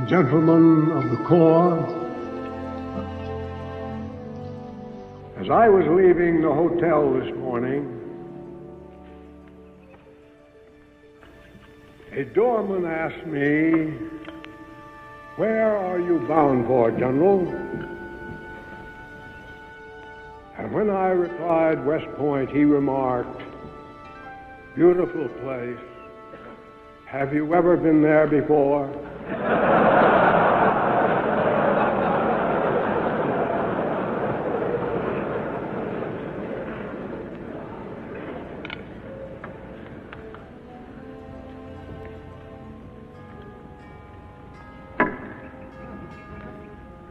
Gentlemen of the corps, as I was leaving the hotel this morning, a doorman asked me, "Where are you bound for, General?" And when I replied West Point, he remarked, "Beautiful place. Have you ever been there before?"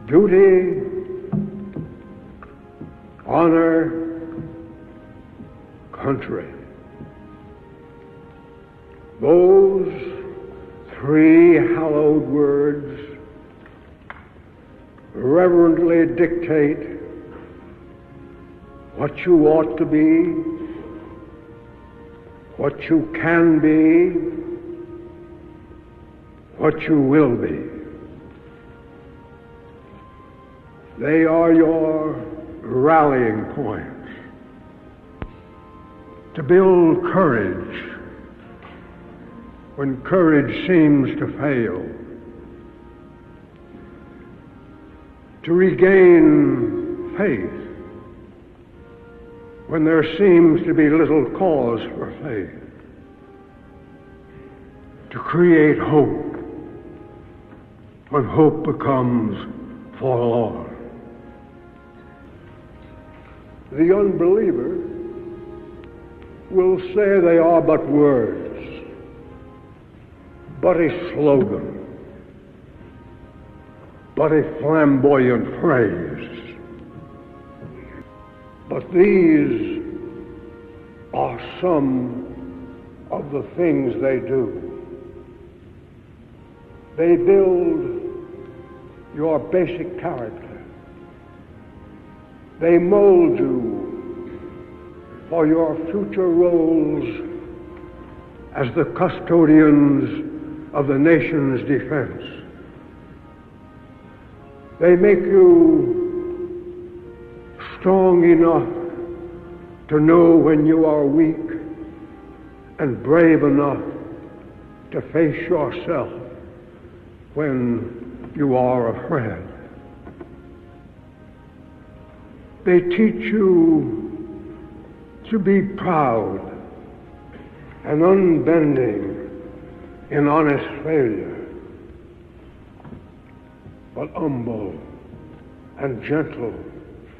Duty, honor, country. Those three hallowed words reverently dictate what you ought to be, what you can be, what you will be. They are your rallying points to build courage when courage seems to fail, to regain faith when there seems to be little cause for faith, to create hope when hope becomes forlorn. The unbeliever will say they are but words, but a slogan, but a flamboyant phrase. But these are some of the things they do. They build your basic character. They mold you for your future roles as the custodians of the nation's defense. They make you strong enough to know when you are weak and brave enough to face yourself when you are afraid. They teach you to be proud and unbending in honest failure, but humble and gentle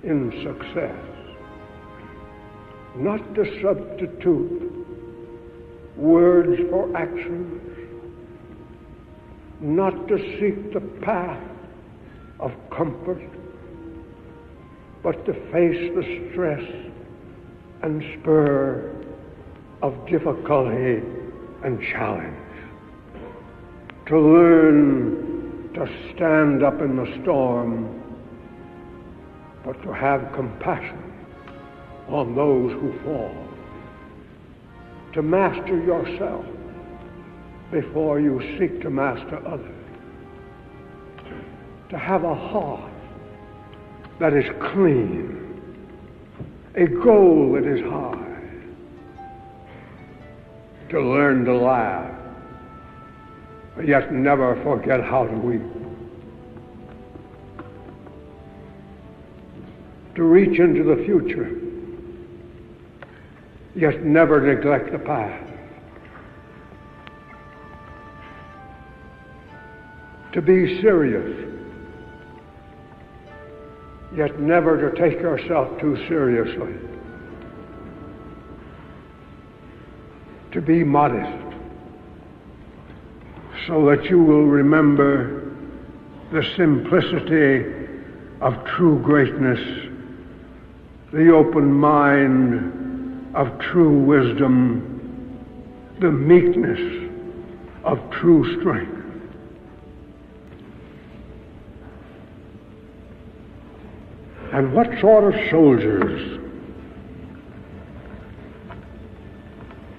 in success. Not to substitute words for actions, not to seek the path of comfort, but to face the stress and spur of difficulty and challenge. To learn to stand up in the storm, but to have compassion on those who fall. To master yourself before you seek to master others. To have a heart that is clean, a goal that is high, to learn to laugh, yet never forget how to weep, to reach into the future, yet never neglect the past, to be serious, yet never to take yourself too seriously, to be modest, so that you will remember the simplicity of true greatness, the open mind of true wisdom, the meekness of true strength. And what sort of soldiers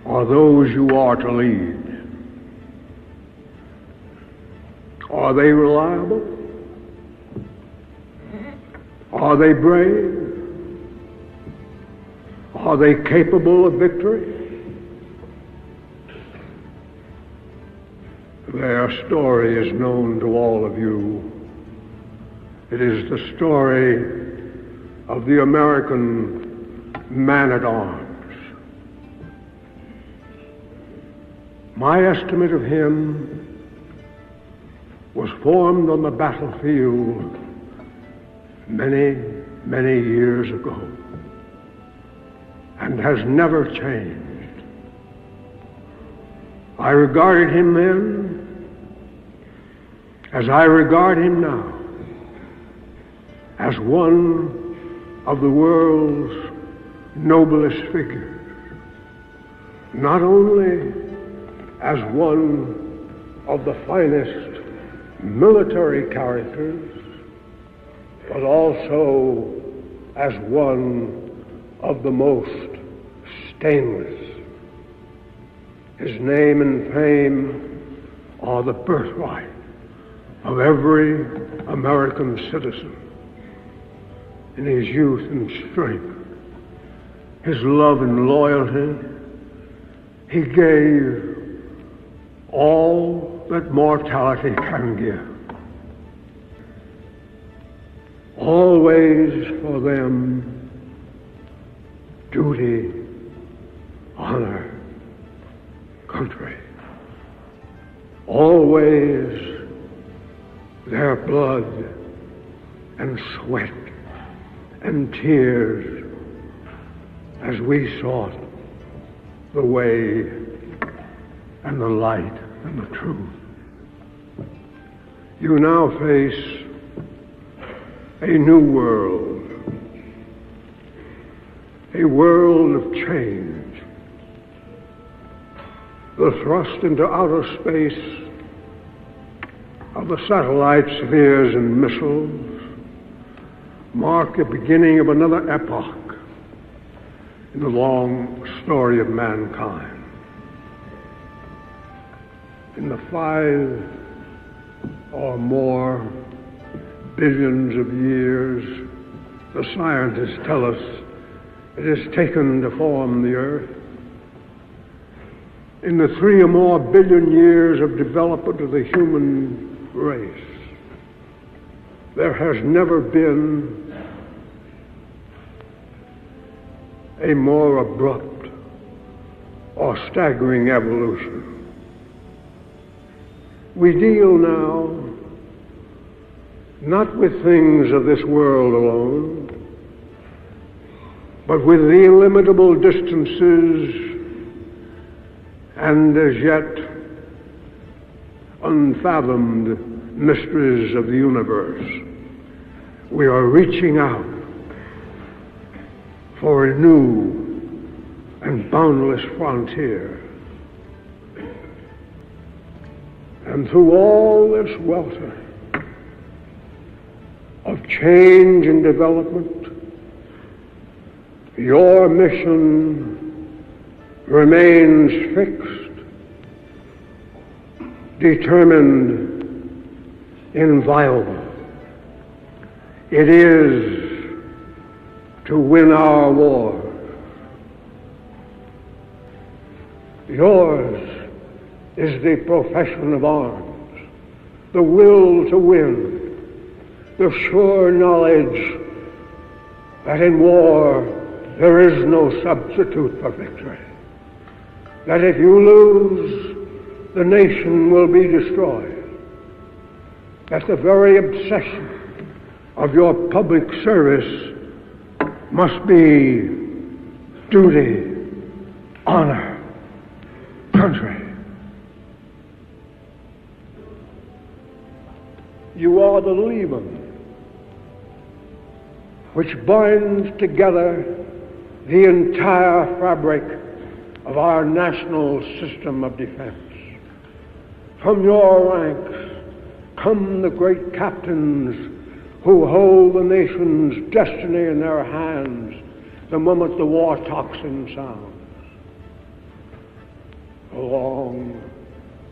are those you are to lead? Are they reliable? Are they brave? Are they capable of victory? Their story is known to all of you. It is the story of the American man-at-arms. My estimate of him was formed on the battlefield many, many years ago and has never changed. I regarded him then as I regard him now, as one of the world's noblest figures, not only as one of the finest military characters, but also as one of the most stainless. His name and fame are the birthright of every American citizen. In his youth and strength, his love and loyalty, he gave all that mortality can give. Always for them, duty, honor, country. Always their blood and sweat and tears as we sought the way and the light and the truth. You now face a new world, a world of change. The thrust into outer space of the satellite spheres and missiles mark the beginning of another epoch in the long story of mankind. In the 5 or more billions of years the scientists tell us it has taken to form the earth, in the 3 or more billion years of development of the human race, there has never been a more abrupt or staggering evolution. We deal now not with things of this world alone, but with the illimitable distances and as yet unfathomed mysteries of the universe. We are reaching out for a new and boundless frontier. And through all this welter of change and development, your mission remains fixed, determined, inviolable. It is to win our wars. Yours is the profession of arms, the will to win, the sure knowledge that in war there is no substitute for victory, that if you lose, the nation will be destroyed, that the very obsession of your public service must be duty, honor, country. You are the leaven which binds together the entire fabric of our national system of defense. From your ranks come the great captains who hold the nation's destiny in their hands the moment the war tocsin sounds. A long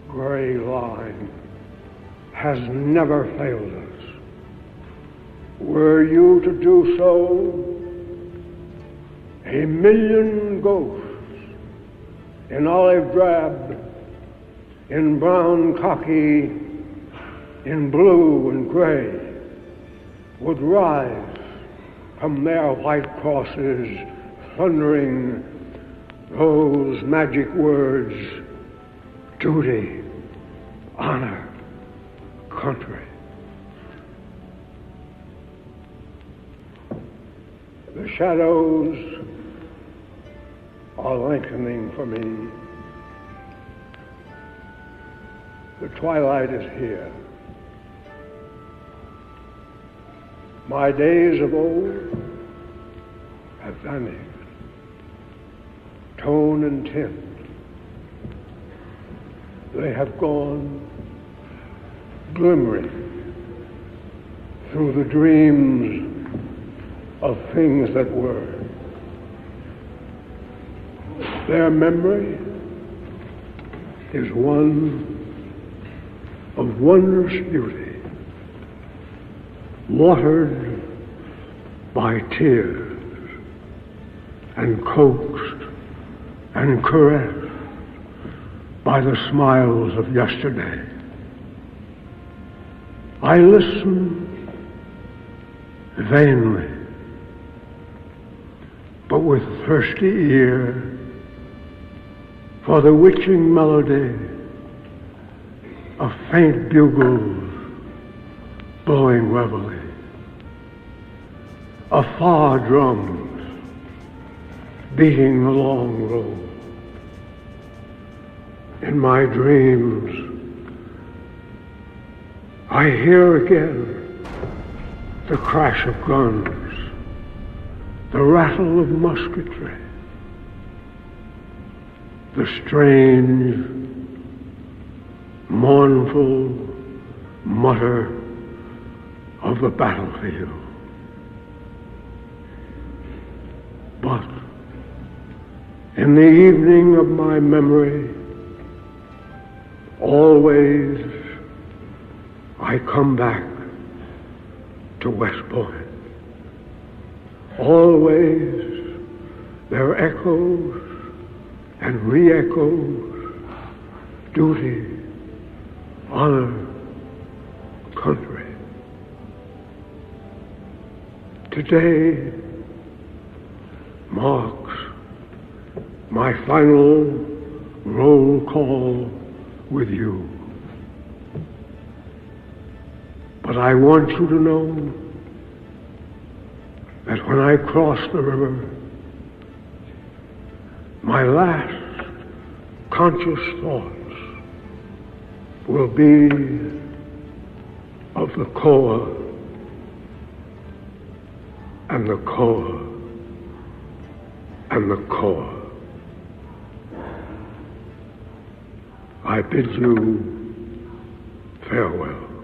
gray line has never failed us. Were you to do so, a million ghosts in olive drab, in brown khaki, in blue and gray would rise from their white crosses, thundering those magic words: duty, honor, country. The shadows are lengthening for me. The twilight is here. My days of old have vanished. Tone and tint, they have gone glimmering through the dreams of things that were. Their memory is one of wondrous beauty, watered by tears and coaxed and caressed by the smiles of yesterday. I listen vainly, but with thirsty ear, for the witching melody of faint bugles blowing reveille, of far drums beating the long roll. In my dreams, I hear again the crash of guns, the rattle of musketry, the strange, mournful mutter of the battlefield. But in the evening of my memory, always I come back to West Point. Always there echoes and re-echoes duty, honor, country. Today marks my final roll call with you. But I want you to know that when I cross the river, my last conscious thoughts will be of the Corps and the Corps and the Corps. I bid you farewell.